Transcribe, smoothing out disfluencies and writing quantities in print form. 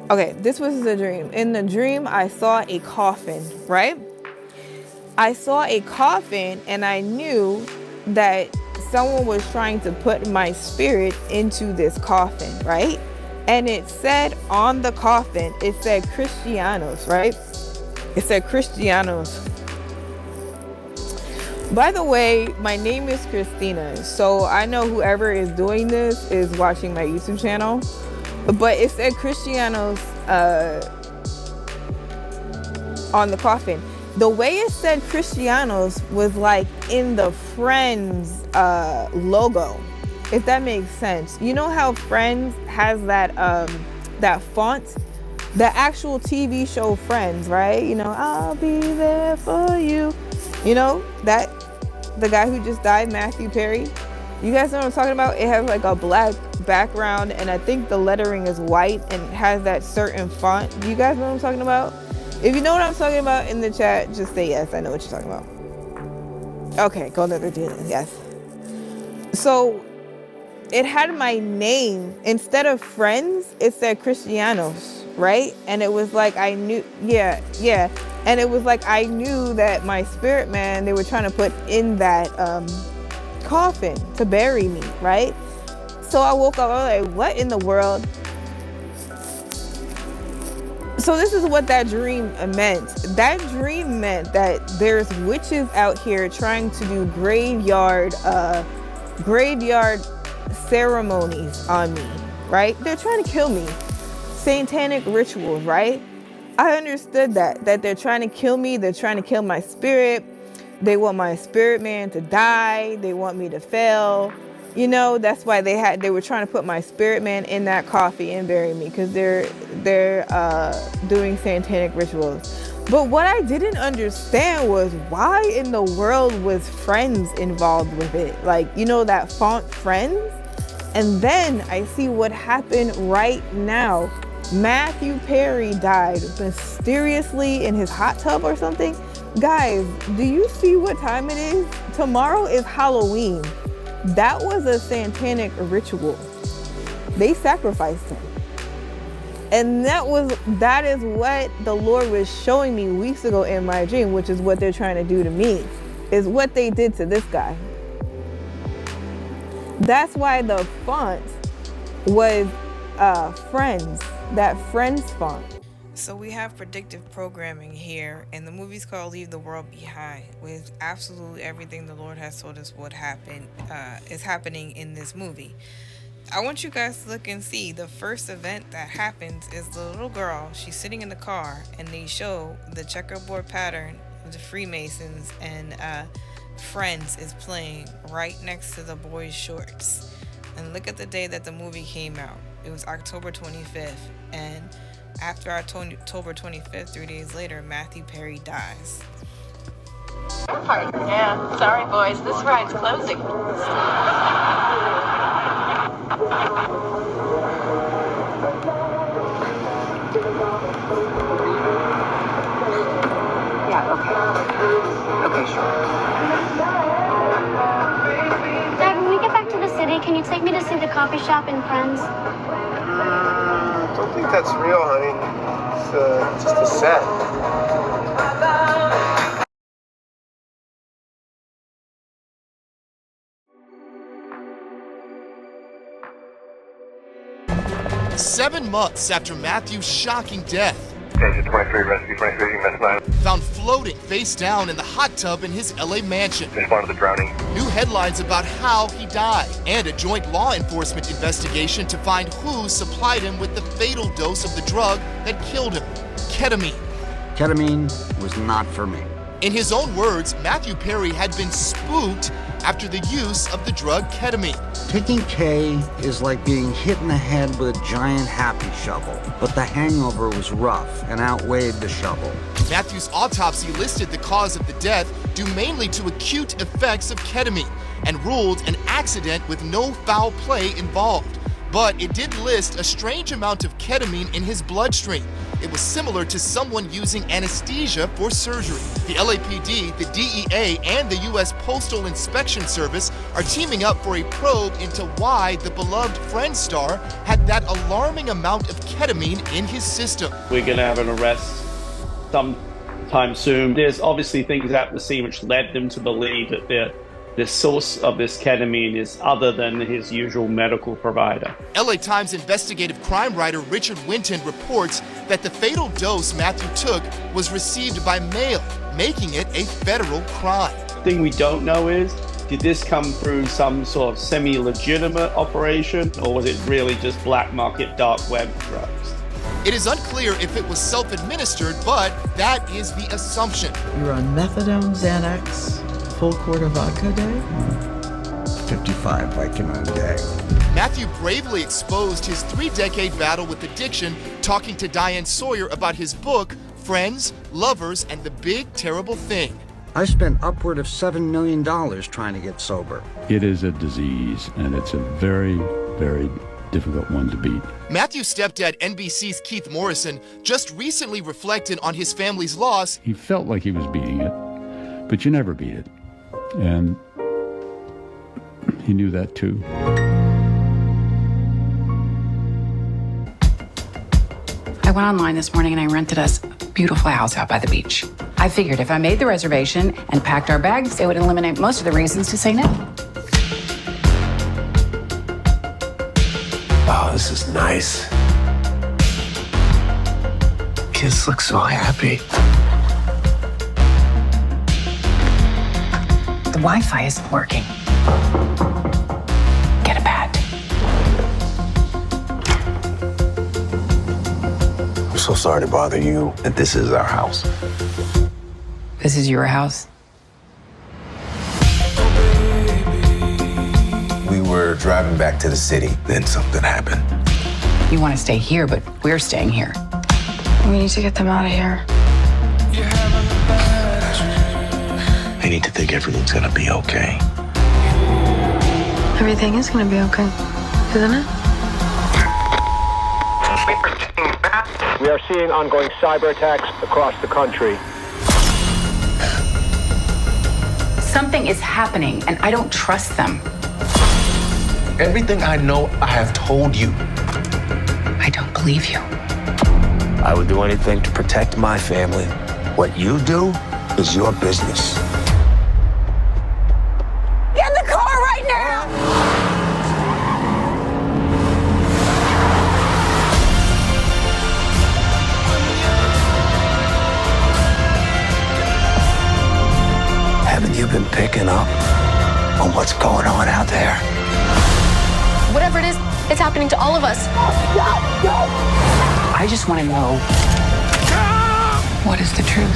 Okay, this was the dream. In the dream, I saw a coffin, right? I saw a coffin and I knew that someone was trying to put my spirit into this coffin, right? And it said on the coffin, it said Cristianos, right? It said Cristianos. By the way, my name is Christina, so I know whoever is doing this is watching my YouTube channel. But it said Cristianos on the coffin. The way it said Cristianos was like in the Friends logo, if that makes sense. You know how Friends has that that font? The actual TV show Friends, right? You know, I'll be there for you. You know, that the guy who just died, Matthew Perry. You guys know what I'm talking about? It has like a black background and I think the lettering is white and has that certain font. Do you guys know what I'm talking about? If you know what I'm talking about in the chat, just say yes, I know what you're talking about. Okay, go to the dealing, yes. So it had my name. Instead of Friends, it said Cristianos, right? And it was like I knew, yeah. And it was like I knew that my spirit man, they were trying to put in that coffin to bury me, right? So I woke up, I was like, what in the world? So this is what that dream meant. That dream meant that there's witches out here trying to do graveyard ceremonies on me, right? They're trying to kill me. Satanic rituals, right? I understood that they're trying to kill me. They're trying to kill my spirit. They want my spirit man to die. They want me to fail. You know, that's why they were trying to put my spirit man in that coffin and bury me, because they're doing satanic rituals. But what I didn't understand was why in the world was Friends involved with it? Like, you know, that font Friends? And then I see what happened right now. Matthew Perry died mysteriously in his hot tub or something. Guys, do you see what time it is? Tomorrow is Halloween. That was a satanic ritual. They sacrificed him. And that is what the Lord was showing me weeks ago in my dream, which is what they're trying to do to me, is what they did to this guy. That's why the font was Friends, that Friends font. So we have predictive programming here, and the movie's called Leave the World Behind, with absolutely everything the Lord has told us what happened is happening in this movie. I want you guys to look and see. The first event that happens is the little girl, she's sitting in the car, and they show the checkerboard pattern of the Freemasons, and Friends is playing right next to the boy's shorts. And look at the day that the movie came out. It was October 25th, and after October 25th, 3 days later, Matthew Perry dies. Yeah, sorry boys, this ride's closing. Yeah, okay, sure. Dad, when we get back to the city, can you take me to see the coffee shop and Friends? I don't think that's real, honey. It's just a set. Seven months after Matthew's shocking death, Station 23, rescue 23, mess 9. found floating face down in the hot tub in his LA mansion. Respond to the drowning. New headlines about how he died, and a joint law enforcement investigation to find who supplied him with the fatal dose of the drug that killed him, ketamine. Ketamine was not for me. In his own words, Matthew Perry had been spooked after the use of the drug ketamine. Taking K is like being hit in the head with a giant happy shovel, but the hangover was rough and outweighed the shovel. Matthew's autopsy listed the cause of the death due mainly to acute effects of ketamine and ruled an accident with no foul play involved. but it did list a strange amount of ketamine in his bloodstream. It was similar to someone using anesthesia for surgery. The LAPD, the DEA, and the U.S. Postal Inspection Service are teaming up for a probe into why the beloved Friends star had that alarming amount of ketamine in his system. We're going to have an arrest sometime soon. There's obviously things at the scene which led them to believe that the source of this ketamine is other than his usual medical provider. LA Times investigative crime writer Richard Winton reports that the fatal dose Matthew took was received by mail, making it a federal crime. The thing we don't know is, did this come through some sort of semi-legitimate operation, or was it really just black market dark web drugs? It is unclear if it was self-administered, but that is the assumption. You were on methadone, Xanax, full quart of vodka a day? 55 Vicodin a day. Matthew bravely exposed his 3-decade battle with addiction, talking to Diane Sawyer about his book, Friends, Lovers, and the Big Terrible Thing. I spent upward of $7 million trying to get sober. It is a disease, and it's a very, very difficult one to beat. Matthew's stepdad, NBC's Keith Morrison, just recently reflected on his family's loss. He felt like he was beating it, but you never beat it. And he knew that too. I went online this morning and I rented us a beautiful house out by the beach. I figured if I made the reservation and packed our bags, it would eliminate most of the reasons to say no. Oh, this is nice. Kids look so happy. The Wi-Fi isn't working. Get a pad. I'm so sorry to bother you, but this is our house. This is your house? We were driving back to the city, then something happened. You want to stay here, but we're staying here. We need to get them out of here. I need to think everything's gonna be okay. Everything is gonna be okay, isn't it? We are seeing ongoing cyber attacks across the country. Something is happening, and I don't trust them. Everything I know, I have told you. I don't believe you. I would do anything to protect my family. What you do is your business. Get in the car right now! Haven't you been picking up on what's going on out there? Whatever it is, it's happening to all of us. I just want to know, what is the truth?